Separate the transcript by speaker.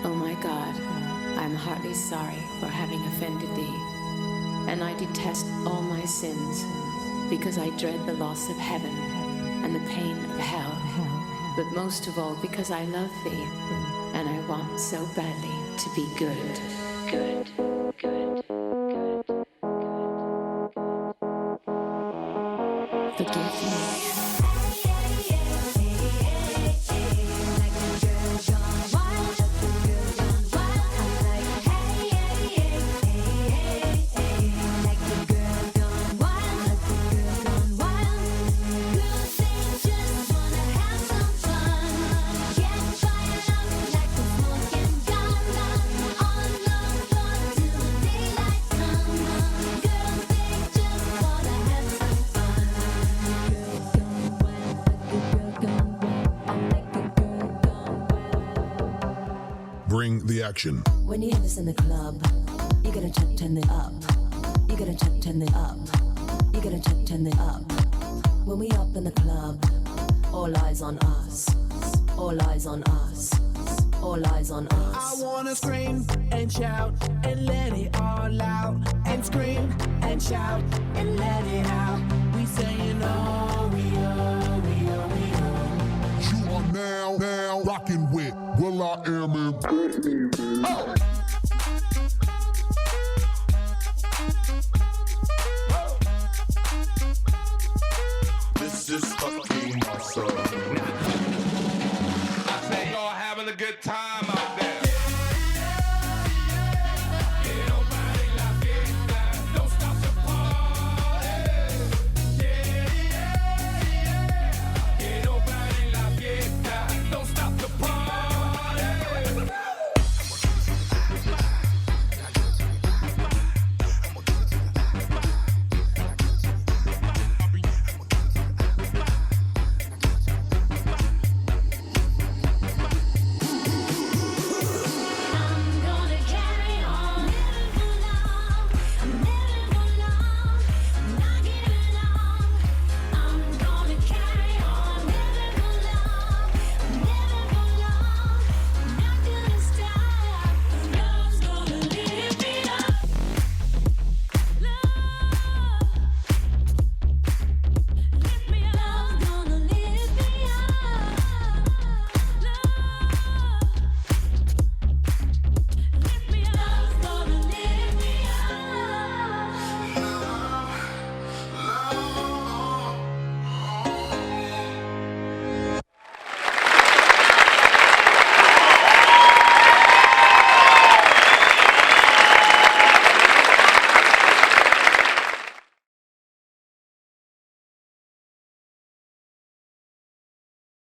Speaker 1: O my God, I am heartily sorry for having offended thee, and I detest all my sins, because I dread the loss of heaven and the pain of hell, but most of all because I love thee, and I want so badly to be good, good, good, good, good. Forgive me.
Speaker 2: Bring the action.
Speaker 3: When you hear this in the club, you gotta turn it up. You gotta turn it up. You gotta turn it up. When we up in the club, all eyes on us. All eyes on us. All eyes on us.
Speaker 4: I wanna scream and shout and let it all out. And scream and shout and let it out. We saying oh, we oh, we oh, we oh.
Speaker 2: You are now rocking with Will I Am in. Oh.
Speaker 5: This is fucking awesome. I say y'all having a good time.